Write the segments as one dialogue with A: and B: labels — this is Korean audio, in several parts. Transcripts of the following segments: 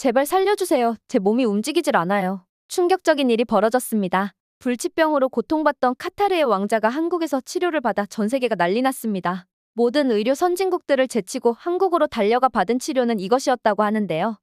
A: 제발 살려주세요. 제 몸이 움직이질 않아요. 충격적인 일이 벌어졌습니다. 불치병으로 고통받던 카타르의 왕자가 한국에서 치료를 받아 전 세계가 난리 났습니다. 모든 의료 선진국들을 제치고 한국으로 달려가 받은 치료는 이것이었다고 하는데요.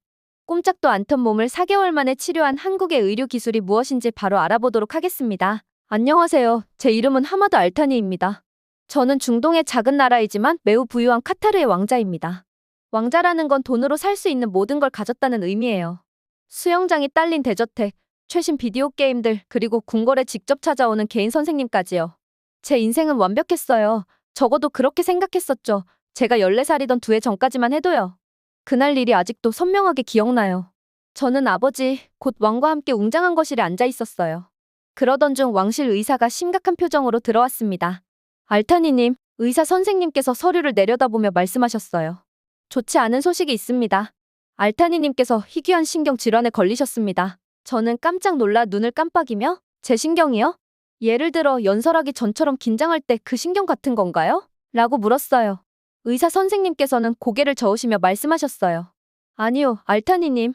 A: 꼼짝도 않던 몸을 4개월 만에 치료한 한국의 의료 기술이 무엇인지 바로 알아보도록 하겠습니다. 안녕하세요. 제 이름은 하마드 알타니입니다. 저는 중동의 작은 나라이지만 매우 부유한 카타르의 왕자입니다. 왕자라는 건 돈으로 살 수 있는 모든 걸 가졌다는 의미예요. 수영장이 딸린 대저택, 최신 비디오 게임들, 그리고 궁궐에 직접 찾아오는 개인 선생님까지요. 제 인생은 완벽했어요. 적어도 그렇게 생각했었죠. 제가 14살이던 2해 전까지만 해도요. 그날 일이 아직도 선명하게 기억나요. 저는 아버지, 곧 왕과 함께 웅장한 거실에 앉아 있었어요. 그러던 중 왕실 의사가 심각한 표정으로 들어왔습니다. 알타니님, 의사 선생님께서 서류를 내려다보며 말씀하셨어요. 좋지 않은 소식이 있습니다. 알타니님께서 희귀한 신경질환에 걸리셨습니다. 저는 깜짝 놀라 눈을 깜빡이며 제 신경이요? 예를 들어 연설하기 전처럼 긴장할 때 그 신경 같은 건가요? 라고 물었어요. 의사 선생님께서는 고개를 저으시며 말씀하셨어요. 아니요, 알타니님.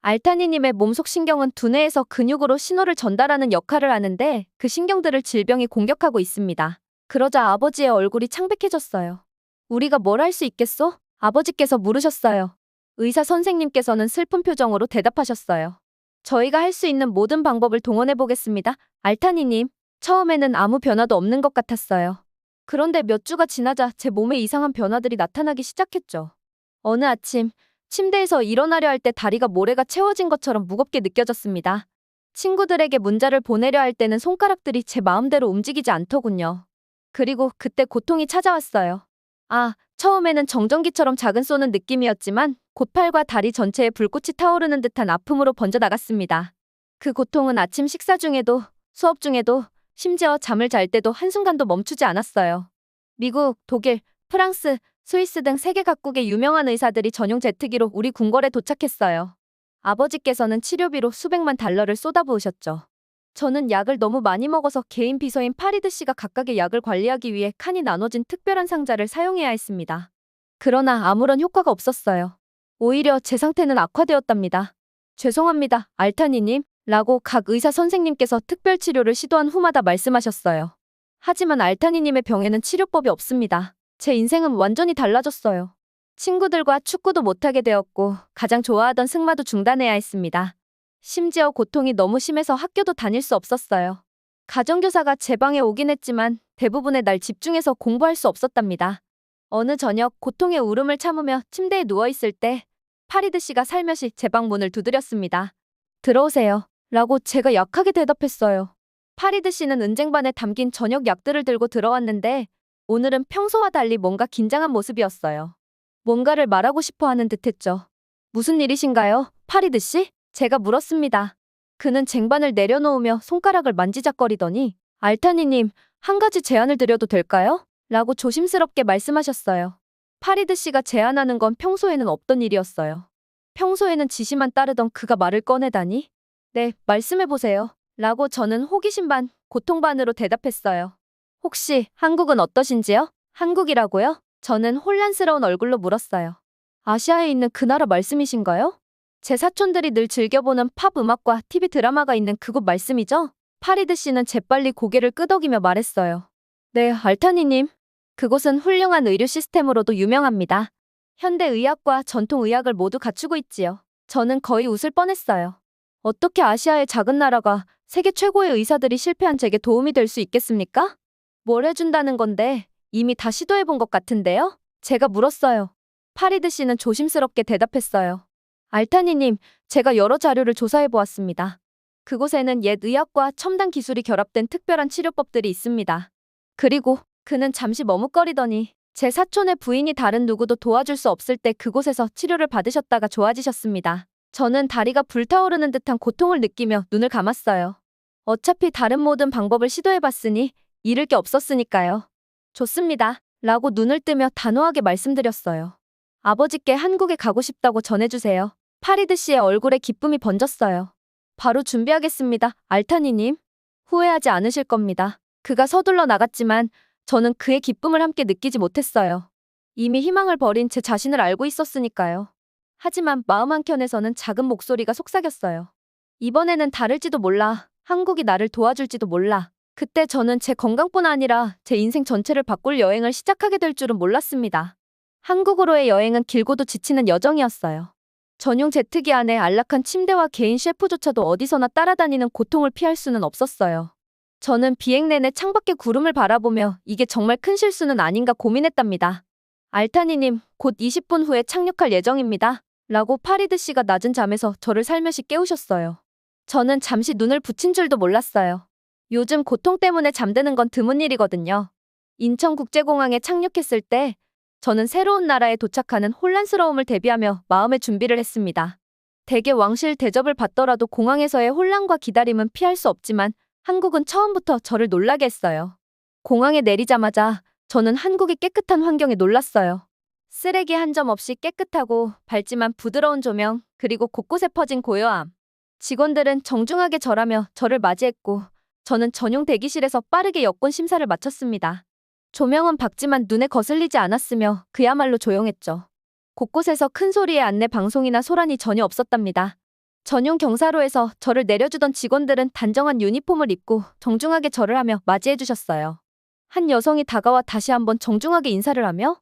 A: 알타니님의 몸속 신경은 두뇌에서 근육으로 신호를 전달하는 역할을 하는데 그 신경들을 질병이 공격하고 있습니다. 그러자 아버지의 얼굴이 창백해졌어요. 우리가 뭘 할 수 있겠소? 아버지께서 물으셨어요. 의사 선생님께서는 슬픈 표정으로 대답하셨어요. 저희가 할 수 있는 모든 방법을 동원해 보겠습니다. 알타니님, 처음에는 아무 변화도 없는 것 같았어요. 그런데 몇 주가 지나자 제 몸에 이상한 변화들이 나타나기 시작했죠. 어느 아침, 침대에서 일어나려 할 때 다리가 모래가 채워진 것처럼 무겁게 느껴졌습니다. 친구들에게 문자를 보내려 할 때는 손가락들이 제 마음대로 움직이지 않더군요. 그리고 그때 고통이 찾아왔어요. 처음에는 정전기처럼 작은 쏘는 느낌이었지만 곧 팔과 다리 전체에 불꽃이 타오르는 듯한 아픔으로 번져나갔습니다. 그 고통은 아침 식사 중에도, 수업 중에도, 심지어 잠을 잘 때도 한순간도 멈추지 않았어요. 미국, 독일, 프랑스, 스위스 등 세계 각국의 유명한 의사들이 전용 제트기로 우리 궁궐에 도착했어요. 아버지께서는 치료비로 수백만 달러를 쏟아부으셨죠. 저는 약을 너무 많이 먹어서 개인 비서인 파리드 씨가 각각의 약을 관리하기 위해 칸이 나눠진 특별한 상자를 사용해야 했습니다. 그러나 아무런 효과가 없었어요. 오히려 제 상태는 악화되었답니다. 죄송합니다, 알타니님, 라고 각 의사 선생님께서 특별 치료를 시도한 후마다 말씀하셨어요. 하지만 알타니님의 병에는 치료법이 없습니다. 제 인생은 완전히 달라졌어요. 친구들과 축구도 못하게 되었고 가장 좋아하던 승마도 중단해야 했습니다. 심지어 고통이 너무 심해서 학교도 다닐 수 없었어요. 가정교사가 제 방에 오긴 했지만 대부분의 날 집중해서 공부할 수 없었답니다. 어느 저녁 고통의 울음을 참으며 침대에 누워있을 때 파리드 씨가 살며시 제 방 문을 두드렸습니다. 들어오세요. 라고 제가 약하게 대답했어요. 파리드 씨는 은쟁반에 담긴 저녁 약들을 들고 들어왔는데 오늘은 평소와 달리 뭔가 긴장한 모습이었어요. 뭔가를 말하고 싶어 하는 듯했죠. 무슨 일이신가요, 파리드 씨? 제가 물었습니다. 그는 쟁반을 내려놓으며 손가락을 만지작거리더니 알타니님, 한 가지 제안을 드려도 될까요? 라고 조심스럽게 말씀하셨어요. 파리드 씨가 제안하는 건 평소에는 없던 일이었어요. 평소에는 지시만 따르던 그가 말을 꺼내다니? 네, 말씀해보세요. 라고 저는 호기심 반, 고통 반으로 대답했어요. 혹시 한국은 어떠신지요? 한국이라고요? 저는 혼란스러운 얼굴로 물었어요. 아시아에 있는 그 나라 말씀이신가요? 제 사촌들이 늘 즐겨보는 팝 음악과 TV 드라마가 있는 그곳 말씀이죠? 파리드 씨는 재빨리 고개를 끄덕이며 말했어요. 네, 알타니님. 그곳은 훌륭한 의료 시스템으로도 유명합니다. 현대의학과 전통의학을 모두 갖추고 있지요. 저는 거의 웃을 뻔했어요. 어떻게 아시아의 작은 나라가 세계 최고의 의사들이 실패한 제게 도움이 될 수 있겠습니까? 뭘 해준다는 건데 이미 다 시도해본 것 같은데요? 제가 물었어요. 파리드 씨는 조심스럽게 대답했어요. 알타니님, 제가 여러 자료를 조사해보았습니다. 그곳에는 옛 의학과 첨단 기술이 결합된 특별한 치료법들이 있습니다. 그리고 그는 잠시 머뭇거리더니 제 사촌의 부인이 다른 누구도 도와줄 수 없을 때 그곳에서 치료를 받으셨다가 좋아지셨습니다. 저는 다리가 불타오르는 듯한 고통을 느끼며 눈을 감았어요. 어차피 다른 모든 방법을 시도해봤으니 잃을 게 없었으니까요. 좋습니다. 라고 눈을 뜨며 단호하게 말씀드렸어요. 아버지께 한국에 가고 싶다고 전해주세요. 파리드 씨의 얼굴에 기쁨이 번졌어요. 바로 준비하겠습니다, 알타니님. 후회하지 않으실 겁니다. 그가 서둘러 나갔지만 저는 그의 기쁨을 함께 느끼지 못했어요. 이미 희망을 버린 제 자신을 알고 있었으니까요. 하지만 마음 한켠에서는 작은 목소리가 속삭였어요. 이번에는 다를지도 몰라. 한국이 나를 도와줄지도 몰라. 그때 저는 제 건강뿐 아니라 제 인생 전체를 바꿀 여행을 시작하게 될 줄은 몰랐습니다. 한국으로의 여행은 길고도 지치는 여정이었어요. 전용 제트기 안에 안락한 침대와 개인 셰프조차도 어디서나 따라다니는 고통을 피할 수는 없었어요. 저는 비행 내내 창밖의 구름을 바라보며 이게 정말 큰 실수는 아닌가 고민했답니다. 알타니님, 곧 20분 후에 착륙할 예정입니다. 라고 파리드 씨가 낮은 잠에서 저를 살며시 깨우셨어요. 저는 잠시 눈을 붙인 줄도 몰랐어요. 요즘 고통 때문에 잠드는 건 드문 일이거든요. 인천국제공항에 착륙했을 때 저는 새로운 나라에 도착하는 혼란스러움을 대비하며 마음의 준비를 했습니다. 대개 왕실 대접을 받더라도 공항에서의 혼란과 기다림은 피할 수 없지만 한국은 처음부터 저를 놀라게 했어요. 공항에 내리자마자 저는 한국의 깨끗한 환경에 놀랐어요. 쓰레기 한 점 없이 깨끗하고 밝지만 부드러운 조명, 그리고 곳곳에 퍼진 고요함. 직원들은 정중하게 절하며 저를 맞이했고 저는 전용 대기실에서 빠르게 여권 심사를 마쳤습니다. 조명은 밝지만 눈에 거슬리지 않았으며 그야말로 조용했죠. 곳곳에서 큰 소리의 안내 방송이나 소란이 전혀 없었답니다. 전용 경사로에서 저를 내려주던 직원들은 단정한 유니폼을 입고 정중하게 절을 하며 맞이해 주셨어요. 한 여성이 다가와 다시 한번 정중하게 인사를 하며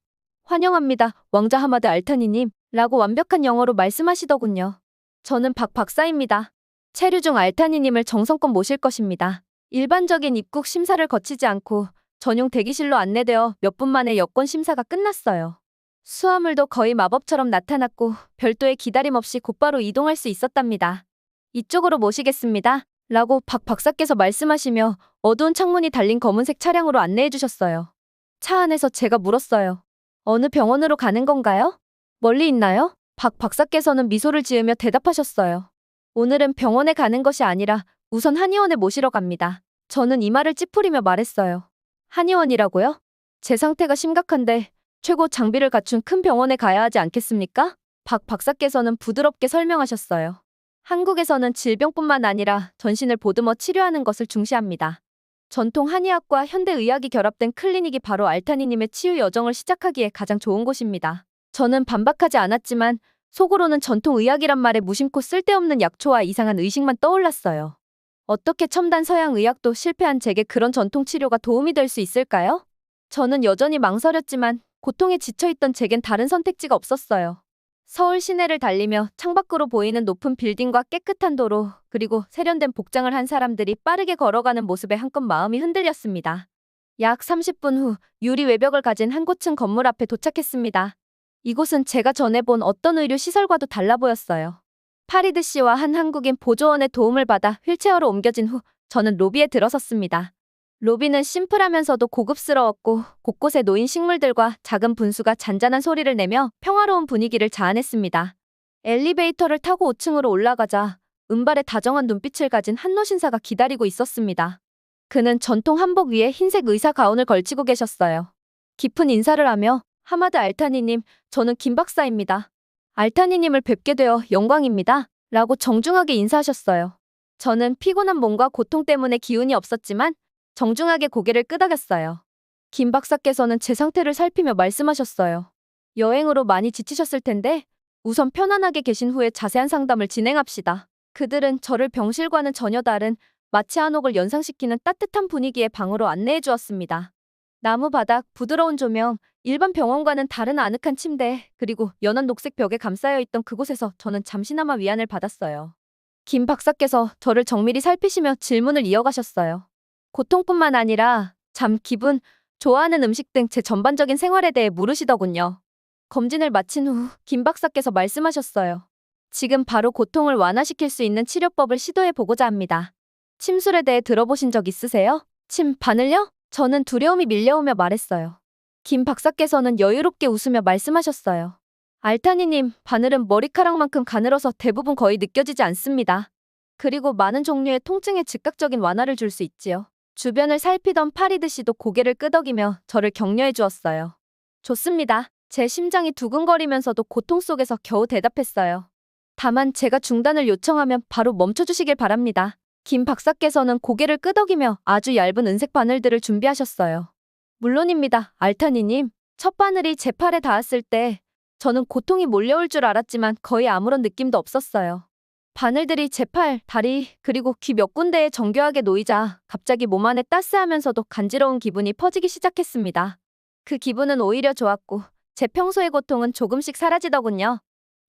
A: 환영합니다, 왕자 하마드 알타니님 라고 완벽한 영어로 말씀하시더군요. 저는 박 박사입니다. 체류 중 알타니님을 정성껏 모실 것입니다. 일반적인 입국 심사를 거치지 않고 전용 대기실로 안내되어 몇 분 만에 여권 심사가 끝났어요. 수화물도 거의 마법처럼 나타났고 별도의 기다림 없이 곧바로 이동할 수 있었답니다. 이쪽으로 모시겠습니다. 라고 박 박사께서 말씀하시며 어두운 창문이 달린 검은색 차량으로 안내해 주셨어요. 차 안에서 제가 물었어요. 어느 병원으로 가는 건가요? 멀리 있나요? 박 박사께서는 미소를 지으며 대답하셨어요. 오늘은 병원에 가는 것이 아니라 우선 한의원에 모시러 갑니다. 저는 이마를 찌푸리며 말했어요. 한의원이라고요? 제 상태가 심각한데 최고 장비를 갖춘 큰 병원에 가야 하지 않겠습니까? 박 박사께서는 부드럽게 설명하셨어요. 한국에서는 질병뿐만 아니라 전신을 보듬어 치료하는 것을 중시합니다. 전통 한의학과 현대의학이 결합된 클리닉이 바로 알타니님의 치유 여정을 시작하기에 가장 좋은 곳입니다. 저는 반박하지 않았지만 속으로는 전통의학이란 말에 무심코 쓸데없는 약초와 이상한 의식만 떠올랐어요. 어떻게 첨단 서양 의학도 실패한 제게 그런 전통 치료가 도움이 될 수 있을까요? 저는 여전히 망설였지만 고통에 지쳐있던 제겐 다른 선택지가 없었어요. 서울 시내를 달리며 창밖으로 보이는 높은 빌딩과 깨끗한 도로, 그리고 세련된 복장을 한 사람들이 빠르게 걸어가는 모습에 한껏 마음이 흔들렸습니다. 약 30분 후 유리 외벽을 가진 한 고층 건물 앞에 도착했습니다. 이곳은 제가 전에 본 어떤 의료 시설과도 달라 보였어요. 파리드 씨와 한 한국인 보조원의 도움을 받아 휠체어로 옮겨진 후 저는 로비에 들어섰습니다. 로비는 심플하면서도 고급스러웠고 곳곳에 놓인 식물들과 작은 분수가 잔잔한 소리를 내며 평화로운 분위기를 자아냈습니다. 엘리베이터를 타고 5층으로 올라가자 은발에 다정한 눈빛을 가진 한노신사가 기다리고 있었습니다. 그는 전통 한복 위에 흰색 의사 가운을 걸치고 계셨어요. 깊은 인사를 하며 하마드 알타니님, 저는 김 박사입니다. 알타니님을 뵙게 되어 영광입니다. 라고 정중하게 인사하셨어요. 저는 피곤한 몸과 고통 때문에 기운이 없었지만 정중하게 고개를 끄덕였어요. 김 박사께서는 제 상태를 살피며 말씀하셨어요. 여행으로 많이 지치셨을 텐데 우선 편안하게 계신 후에 자세한 상담을 진행합시다. 그들은 저를 병실과는 전혀 다른 마치 한옥을 연상시키는 따뜻한 분위기의 방으로 안내해 주었습니다. 나무 바닥, 부드러운 조명, 일반 병원과는 다른 아늑한 침대, 그리고 연한 녹색 벽에 감싸여 있던 그곳에서 저는 잠시나마 위안을 받았어요. 김 박사께서 저를 정밀히 살피시며 질문을 이어가셨어요. 고통뿐만 아니라 잠, 기분, 좋아하는 음식 등 제 전반적인 생활에 대해 물으시더군요. 검진을 마친 후 김 박사께서 말씀하셨어요. 지금 바로 고통을 완화시킬 수 있는 치료법을 시도해 보고자 합니다. 침술에 대해 들어보신 적 있으세요? 침, 바늘요? 저는 두려움이 밀려오며 말했어요. 김 박사께서는 여유롭게 웃으며 말씀하셨어요. 알타니님, 바늘은 머리카락만큼 가늘어서 대부분 거의 느껴지지 않습니다. 그리고 많은 종류의 통증에 즉각적인 완화를 줄 수 있지요. 주변을 살피던 파리드 씨도 고개를 끄덕이며 저를 격려해 주었어요. 좋습니다. 제 심장이 두근거리면서도 고통 속에서 겨우 대답했어요. 다만 제가 중단을 요청하면 바로 멈춰주시길 바랍니다. 김 박사께서는 고개를 끄덕이며 아주 얇은 은색 바늘들을 준비하셨어요. 물론입니다, 알타니님. 첫 바늘이 제 팔에 닿았을 때 저는 고통이 몰려올 줄 알았지만 거의 아무런 느낌도 없었어요. 바늘들이 제 팔, 다리, 그리고 귀 몇 군데에 정교하게 놓이자 갑자기 몸 안에 따스하면서도 간지러운 기분이 퍼지기 시작했습니다. 그 기분은 오히려 좋았고 제 평소의 고통은 조금씩 사라지더군요.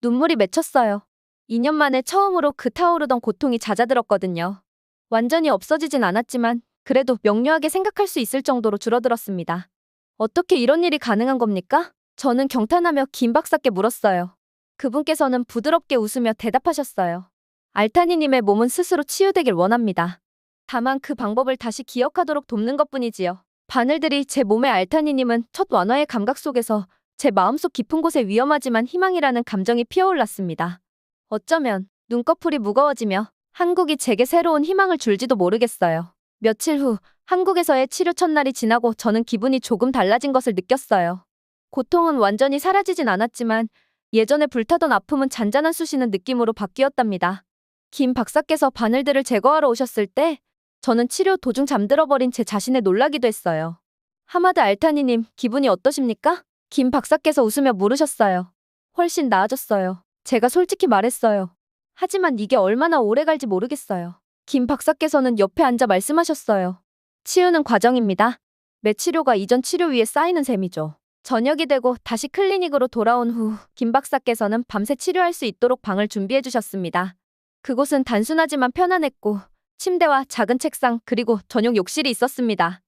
A: 눈물이 맺혔어요. 2년 만에 처음으로 그 타오르던 고통이 잦아들었거든요. 완전히 없어지진 않았지만 그래도 명료하게 생각할 수 있을 정도로 줄어들었습니다. 어떻게 이런 일이 가능한 겁니까? 저는 경탄하며 김 박사께 물었어요. 그분께서는 부드럽게 웃으며 대답하셨어요. 알타니님의 몸은 스스로 치유되길 원합니다. 다만 그 방법을 다시 기억하도록 돕는 것뿐이지요. 바늘들이 제 몸의 알타니님은 첫 완화의 감각 속에서 제 마음속 깊은 곳에 위험하지만 희망이라는 감정이 피어올랐습니다. 어쩌면 눈꺼풀이 무거워지며 한국이 제게 새로운 희망을 줄지도 모르겠어요. 며칠 후 한국에서의 치료 첫날이 지나고 저는 기분이 조금 달라진 것을 느꼈어요. 고통은 완전히 사라지진 않았지만 예전에 불타던 아픔은 잔잔한 쑤시는 느낌으로 바뀌었답니다. 김 박사께서 바늘들을 제거하러 오셨을 때 저는 치료 도중 잠들어버린 제 자신에 놀라기도 했어요. 하마드 알타니님, 기분이 어떠십니까? 김 박사께서 웃으며 물으셨어요. 훨씬 나아졌어요. 제가 솔직히 말했어요. 하지만 이게 얼마나 오래 갈지 모르겠어요. 김 박사께서는 옆에 앉아 말씀하셨어요. 치유는 과정입니다. 매 치료가 이전 치료 위에 쌓이는 셈이죠. 저녁이 되고 다시 클리닉으로 돌아온 후 김 박사께서는 밤새 치료할 수 있도록 방을 준비해 주셨습니다. 그곳은 단순하지만 편안했고 침대와 작은 책상 그리고 전용 욕실이 있었습니다.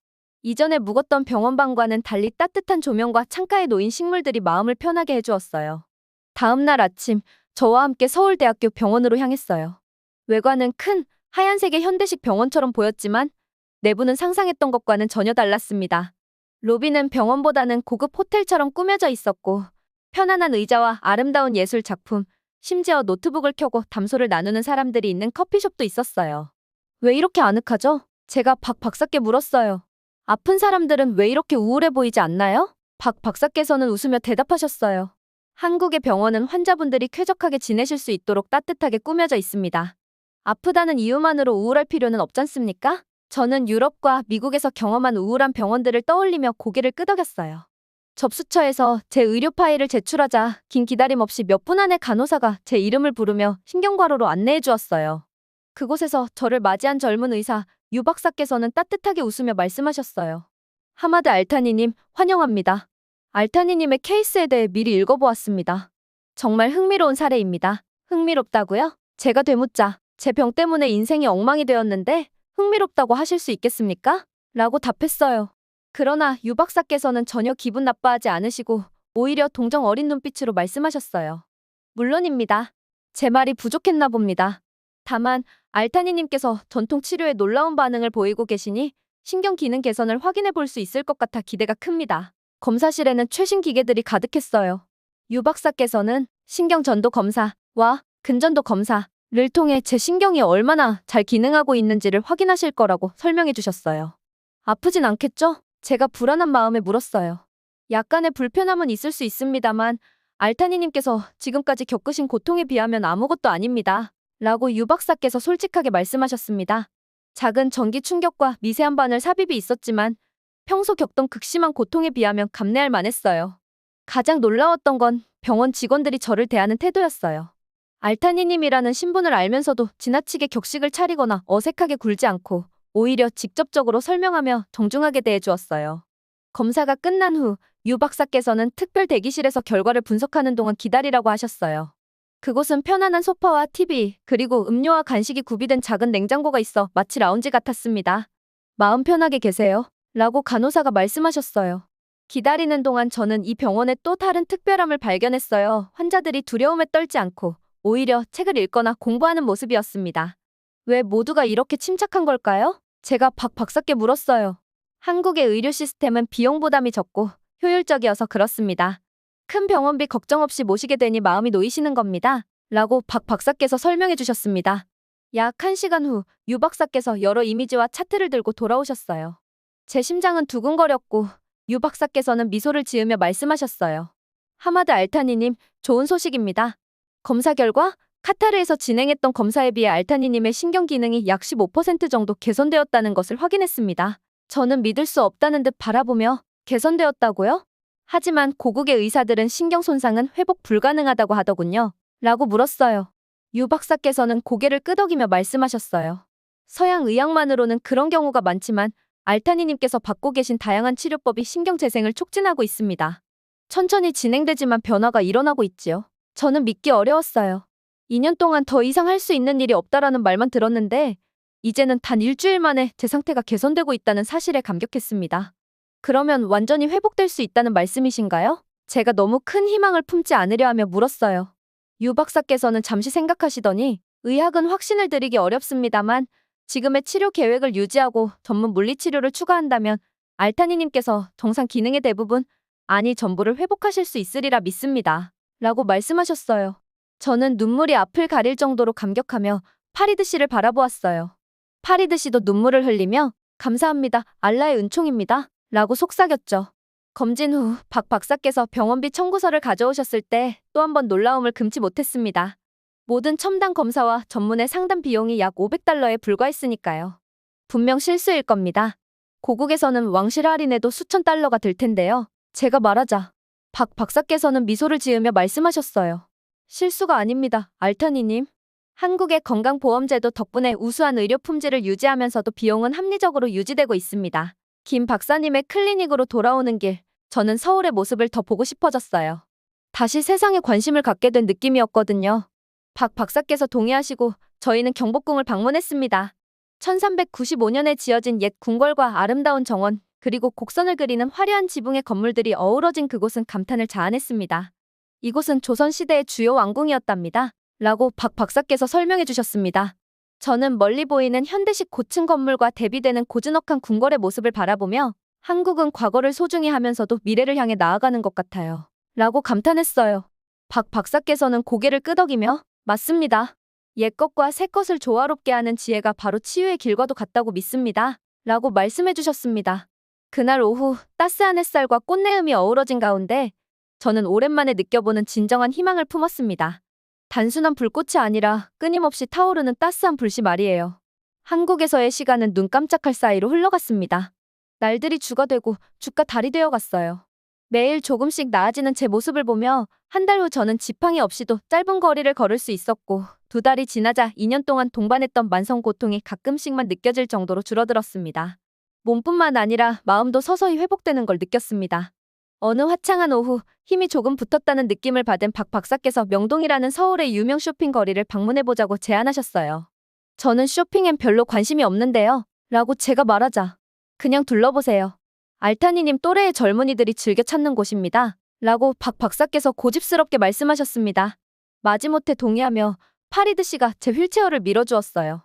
A: 이전에 묵었던 병원방과는 달리 따뜻한 조명과 창가에 놓인 식물들이 마음을 편하게 해주었어요. 다음 날 아침 저와 함께 서울대학교 병원으로 향했어요. 외관은 큰 하얀색의 현대식 병원처럼 보였지만 내부는 상상했던 것과는 전혀 달랐습니다. 로비는 병원보다는 고급 호텔처럼 꾸며져 있었고 편안한 의자와 아름다운 예술 작품, 심지어 노트북을 켜고 담소를 나누는 사람들이 있는 커피숍도 있었어요. 왜 이렇게 아늑하죠? 제가 박 박사께 물었어요. 아픈 사람들은 왜 이렇게 우울해 보이지 않나요? 박 박사께서는 웃으며 대답하셨어요. 한국의 병원은 환자분들이 쾌적하게 지내실 수 있도록 따뜻하게 꾸며져 있습니다. 아프다는 이유만으로 우울할 필요는 없잖습니까? 저는 유럽과 미국에서 경험한 우울한 병원들을 떠올리며 고개를 끄덕였어요. 접수처에서 제 의료 파일을 제출하자 긴 기다림 없이 몇 분 안에 간호사가 제 이름을 부르며 신경과로로 안내해 주었어요. 그곳에서 저를 맞이한 젊은 의사 유 박사께서는 따뜻하게 웃으며 말씀하셨어요. 하마드 알타니님, 환영합니다. 알타니님의 케이스에 대해 미리 읽어보았습니다. 정말 흥미로운 사례입니다. 흥미롭다고요? 제가 되묻자 제 병 때문에 인생이 엉망이 되었는데 흥미롭다고 하실 수 있겠습니까? 라고 답했어요. 그러나 유 박사께서는 전혀 기분 나빠하지 않으시고 오히려 동정 어린 눈빛으로 말씀하셨어요. 물론입니다. 제 말이 부족했나 봅니다. 다만 알타니님께서 전통 치료에 놀라운 반응을 보이고 계시니 신경 기능 개선을 확인해 볼 수 있을 것 같아 기대가 큽니다. 검사실에는 최신 기계들이 가득했어요. 유 박사께서는 신경 전도 검사와 근전도 검사를 통해 제 신경이 얼마나 잘 기능하고 있는지를 확인하실 거라고 설명해 주셨어요. 아프진 않겠죠? 제가 불안한 마음에 물었어요. 약간의 불편함은 있을 수 있습니다만 알타니님께서 지금까지 겪으신 고통에 비하면 아무것도 아닙니다. 라고 유 박사께서 솔직하게 말씀하셨습니다. 작은 전기 충격과 미세한 바늘 삽입이 있었지만 평소 겪던 극심한 고통에 비하면 감내할 만했어요. 가장 놀라웠던 건 병원 직원들이 저를 대하는 태도였어요. 알타니님이라는 신분을 알면서도 지나치게 격식을 차리거나 어색하게 굴지 않고 오히려 직접적으로 설명하며 정중하게 대해주었어요. 검사가 끝난 후 유 박사께서는 특별 대기실에서 결과를 분석하는 동안 기다리라고 하셨어요. 그곳은 편안한 소파와 TV, 그리고 음료와 간식이 구비된 작은 냉장고가 있어 마치 라운지 같았습니다. 마음 편하게 계세요. 라고 간호사가 말씀하셨어요. 기다리는 동안 저는 이 병원의 또 다른 특별함을 발견했어요. 환자들이 두려움에 떨지 않고 오히려 책을 읽거나 공부하는 모습이었습니다. 왜 모두가 이렇게 침착한 걸까요? 제가 박 박사께 물었어요. 한국의 의료 시스템은 비용 부담이 적고 효율적이어서 그렇습니다. 큰 병원비 걱정 없이 모시게 되니 마음이 놓이시는 겁니다. 라고 박 박사께서 설명해 주셨습니다. 약 1시간 후 유 박사께서 여러 이미지와 차트를 들고 돌아오셨어요. 제 심장은 두근거렸고 유 박사께서는 미소를 지으며 말씀하셨어요. 하마드 알타니님, 좋은 소식입니다. 검사 결과 카타르에서 진행했던 검사에 비해 알타니님의 신경 기능이 약 15% 정도 개선되었다는 것을 확인했습니다. 저는 믿을 수 없다는 듯 바라보며 개선되었다고요? 하지만 고국의 의사들은 신경 손상은 회복 불가능하다고 하더군요. 라고 물었어요. 유 박사께서는 고개를 끄덕이며 말씀하셨어요. 서양 의학만으로는 그런 경우가 많지만 알타니님께서 받고 계신 다양한 치료법이 신경 재생을 촉진하고 있습니다. 천천히 진행되지만 변화가 일어나고 있지요. 저는 믿기 어려웠어요. 2년 동안 더 이상 할 수 있는 일이 없다라는 말만 들었는데 이제는 단 일주일 만에 제 상태가 개선되고 있다는 사실에 감격했습니다. 그러면 완전히 회복될 수 있다는 말씀이신가요? 제가 너무 큰 희망을 품지 않으려 하며 물었어요. 유 박사께서는 잠시 생각하시더니 의학은 확신을 드리기 어렵습니다만 지금의 치료 계획을 유지하고 전문 물리치료를 추가한다면 알타니님께서 정상 기능의 대부분, 아니 전부를 회복하실 수 있으리라 믿습니다. 라고 말씀하셨어요. 저는 눈물이 앞을 가릴 정도로 감격하며 파리드 씨를 바라보았어요. 파리드 씨도 눈물을 흘리며 감사합니다. 알라의 은총입니다. 라고 속삭였죠. 검진 후 박 박사께서 병원비 청구서를 가져오셨을 때 또 한 번 놀라움을 금치 못했습니다. 모든 첨단 검사와 전문의 상담 비용이 약 500달러에 불과했으니까요. 분명 실수일 겁니다. 고국에서는 왕실 할인에도 수천 달러가 들 텐데요. 제가 말하자 박 박사께서는 미소를 지으며 말씀하셨어요. 실수가 아닙니다. 알타니님. 한국의 건강보험제도 덕분에 우수한 의료 품질을 유지하면서도 비용은 합리적으로 유지되고 있습니다. 김 박사님의 클리닉으로 돌아오는 길, 저는 서울의 모습을 더 보고 싶어졌어요. 다시 세상에 관심을 갖게 된 느낌이었거든요. 박 박사께서 동의하시고 저희는 경복궁을 방문했습니다. 1395년에 지어진 옛 궁궐과 아름다운 정원, 그리고 곡선을 그리는 화려한 지붕의 건물들이 어우러진 그곳은 감탄을 자아냈습니다. 이곳은 조선시대의 주요 왕궁이었답니다. 라고 박 박사께서 설명해 주셨습니다. 저는 멀리 보이는 현대식 고층 건물과 대비되는 고즈넉한 궁궐의 모습을 바라보며 한국은 과거를 소중히 하면서도 미래를 향해 나아가는 것 같아요. 라고 감탄했어요. 박 박사께서는 고개를 끄덕이며 맞습니다. 옛것과 새것을 조화롭게 하는 지혜가 바로 치유의 길과도 같다고 믿습니다. 라고 말씀해 주셨습니다. 그날 오후 따스한 햇살과 꽃내음이 어우러진 가운데 저는 오랜만에 느껴보는 진정한 희망을 품었습니다. 단순한 불꽃이 아니라 끊임없이 타오르는 따스한 불씨 말이에요. 한국에서의 시간은 눈 깜짝할 사이로 흘러갔습니다. 날들이 주가 되고 주가 달이 되어갔어요. 매일 조금씩 나아지는 제 모습을 보며 한 달 후 저는 지팡이 없이도 짧은 거리를 걸을 수 있었고 2달이 지나자 2년 동안 동반했던 만성 고통이 가끔씩만 느껴질 정도로 줄어들었습니다. 몸뿐만 아니라 마음도 서서히 회복되는 걸 느꼈습니다. 어느 화창한 오후 힘이 조금 붙었다는 느낌을 받은 박 박사께서 명동이라는 서울의 유명 쇼핑 거리를 방문해보자고 제안하셨어요. 저는 쇼핑엔 별로 관심이 없는데요. 라고 제가 말하자 그냥 둘러보세요. 알타니님 또래의 젊은이들이 즐겨 찾는 곳입니다. 라고 박 박사께서 고집스럽게 말씀하셨습니다. 마지못해 동의하며 파리드 씨가 제 휠체어를 밀어주었어요.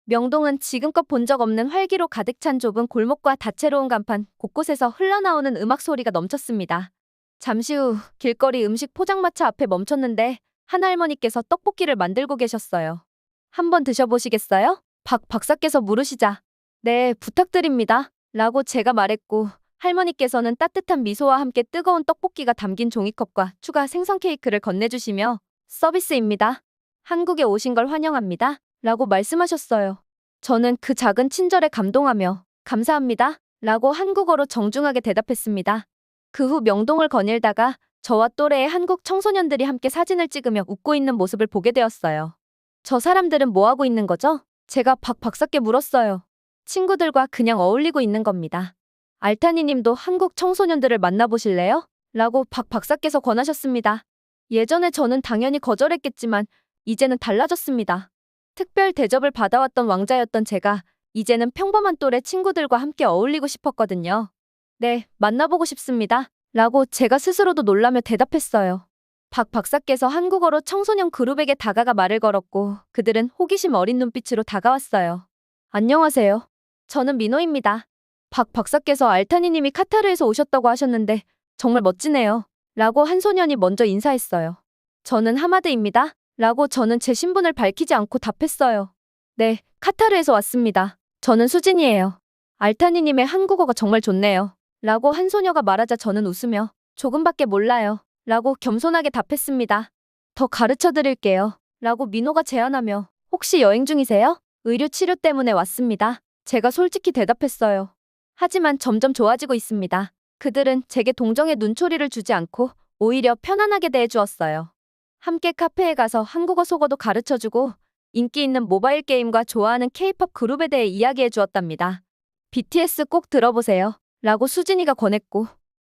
A: 명동은 지금껏 본 적 없는 활기로 가득 찬 좁은 골목과 다채로운 간판, 곳곳에서 흘러나오는 음악 소리가 넘쳤습니다. 잠시 후 길거리 음식 포장마차 앞에 멈췄는데 한 할머니께서 떡볶이를 만들고 계셨어요. 한번 드셔보시겠어요? 박 박사께서 물으시자 네, 부탁드립니다. 라고 제가 말했고 할머니께서는 따뜻한 미소와 함께 뜨거운 떡볶이가 담긴 종이컵과 추가 생선 케이크를 건네주시며 서비스입니다. 한국에 오신 걸 환영합니다. 라고 말씀하셨어요. 저는 그 작은 친절에 감동하며 감사합니다. 라고 한국어로 정중하게 대답했습니다. 그 후 명동을 거닐다가 저와 또래의 한국 청소년들이 함께 사진을 찍으며 웃고 있는 모습을 보게 되었어요. 저 사람들은 뭐 하고 있는 거죠? 제가 박 박사께 물었어요. 친구들과 그냥 어울리고 있는 겁니다. 알타니 님도 한국 청소년들을 만나보실래요? 라고 박 박사께서 권하셨습니다. 예전에 저는 당연히 거절했겠지만 이제는 달라졌습니다. 특별 대접을 받아왔던 왕자였던 제가 이제는 평범한 또래 친구들과 함께 어울리고 싶었거든요. 네, 만나보고 싶습니다. 라고 제가 스스로도 놀라며 대답했어요. 박 박사께서 한국어로 청소년 그룹에게 다가가 말을 걸었고 그들은 호기심 어린 눈빛으로 다가왔어요. 안녕하세요. 저는 민호입니다. 박 박사께서 알타니 님이 카타르에서 오셨다고 하셨는데 정말 멋지네요. 라고 한 소년이 먼저 인사했어요. 저는 하마드입니다. 라고 저는 제 신분을 밝히지 않고 답했어요. 네, 카타르에서 왔습니다. 저는 수진이에요. 알타니 님의 한국어가 정말 좋네요. 라고 한 소녀가 말하자 저는 웃으며 조금밖에 몰라요. 라고 겸손하게 답했습니다. 더 가르쳐 드릴게요. 라고 민호가 제안하며 혹시 여행 중이세요? 의료 치료 때문에 왔습니다. 제가 솔직히 대답했어요. 하지만 점점 좋아지고 있습니다. 그들은 제게 동정의 눈초리를 주지 않고 오히려 편안하게 대해주었어요. 함께 카페에 가서 한국어 속어도 가르쳐주고 인기 있는 모바일 게임과 좋아하는 K-팝 그룹에 대해 이야기해 주었답니다. BTS 꼭 들어보세요. 라고 수진이가 권했고,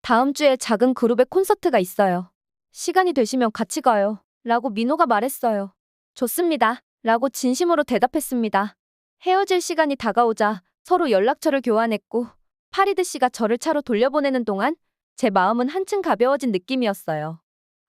A: 다음 주에 작은 그룹의 콘서트가 있어요. 시간이 되시면 같이 가요. 라고 민호가 말했어요. 좋습니다. 라고 진심으로 대답했습니다. 헤어질 시간이 다가오자 서로 연락처를 교환했고, 파리드 씨가 저를 차로 돌려보내는 동안 제 마음은 한층 가벼워진 느낌이었어요.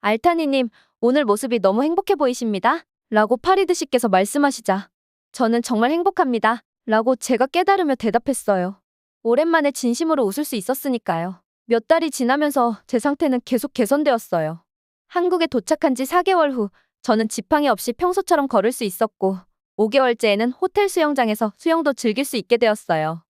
A: 알타니님, 오늘 모습이 너무 행복해 보이십니다. 라고 파리드 씨께서 말씀하시자 저는 정말 행복합니다. 라고 제가 깨달으며 대답했어요. 오랜만에 진심으로 웃을 수 있었으니까요. 몇 달이 지나면서 제 상태는 계속 개선되었어요. 한국에 도착한 지 4개월 후 저는 지팡이 없이 평소처럼 걸을 수 있었고 5개월째에는 호텔 수영장에서 수영도 즐길 수 있게 되었어요.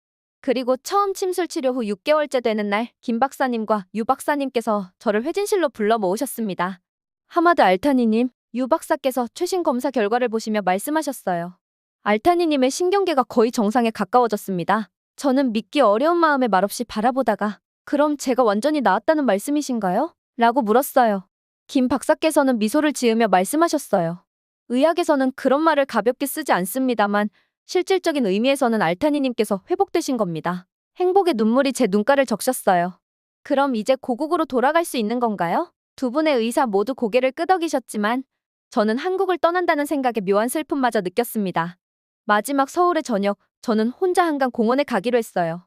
A: 그리고 처음 침술 치료 후 6개월째 되는 날 김 박사님과 유 박사님께서 저를 회진실로 불러 모으셨습니다. 하마드 알타니님, 유 박사께서 최신 검사 결과를 보시며 말씀하셨어요. 알타니님의 신경계가 거의 정상에 가까워졌습니다. 저는 믿기 어려운 마음에 말없이 바라보다가 그럼 제가 완전히 나았다는 말씀이신가요? 라고 물었어요. 김 박사께서는 미소를 지으며 말씀하셨어요. 의학에서는 그런 말을 가볍게 쓰지 않습니다만 실질적인 의미에서는 알타니님께서 회복되신 겁니다. 행복의 눈물이 제 눈가를 적셨어요. 그럼 이제 고국으로 돌아갈 수 있는 건가요? 두 분의 의사 모두 고개를 끄덕이셨지만 저는 한국을 떠난다는 생각에 묘한 슬픔마저 느꼈습니다. 마지막 서울의 저녁, 저는 혼자 한강 공원에 가기로 했어요.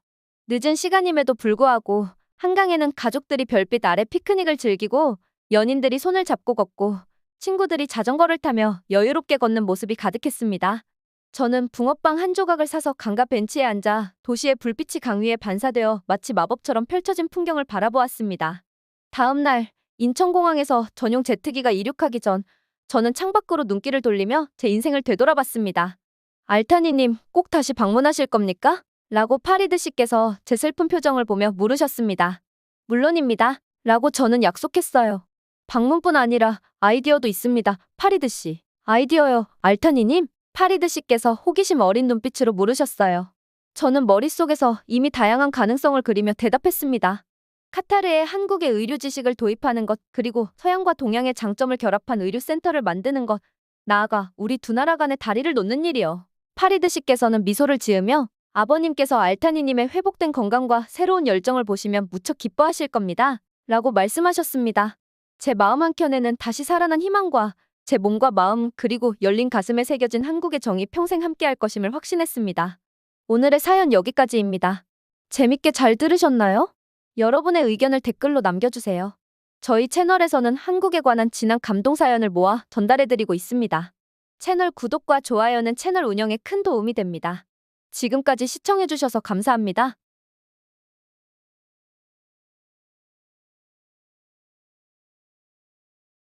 A: 늦은 시간임에도 불구하고 한강에는 가족들이 별빛 아래 피크닉을 즐기고 연인들이 손을 잡고 걷고 친구들이 자전거를 타며 여유롭게 걷는 모습이 가득했습니다. 저는 붕어빵 한 조각을 사서 강가 벤치에 앉아 도시의 불빛이 강 위에 반사되어 마치 마법처럼 펼쳐진 풍경을 바라보았습니다. 다음 날 인천공항에서 전용 제트기가 이륙하기 전 저는 창밖으로 눈길을 돌리며 제 인생을 되돌아봤습니다. 알타니님, 꼭 다시 방문하실 겁니까? 라고 파리드 씨께서 제 슬픈 표정을 보며 물으셨습니다. 물론입니다. 라고 저는 약속했어요. 방문뿐 아니라 아이디어도 있습니다. 파리드 씨. 아이디어요, 알타니님? 파리드 씨께서 호기심 어린 눈빛으로 물으셨어요. 저는 머릿속에서 이미 다양한 가능성을 그리며 대답했습니다. 카타르에 한국의 의료 지식을 도입하는 것, 그리고 서양과 동양의 장점을 결합한 의료센터를 만드는 것, 나아가 우리 두 나라 간의 다리를 놓는 일이요. 파리드 씨께서는 미소를 지으며 아버님께서 알타니님의 회복된 건강과 새로운 열정을 보시면 무척 기뻐하실 겁니다. 라고 말씀하셨습니다. 제 마음 한켠에는 다시 살아난 희망과 제 몸과 마음 그리고 열린 가슴에 새겨진 한국의 정이 평생 함께할 것임을 확신했습니다. 오늘의 사연 여기까지입니다. 재밌게 잘 들으셨나요? 여러분의 의견을 댓글로 남겨주세요. 저희 채널에서는 한국에 관한 진한 감동 사연을 모아 전달해드리고 있습니다. 채널 구독과 좋아요는 채널 운영에 큰 도움이 됩니다. 지금까지 시청해주셔서 감사합니다.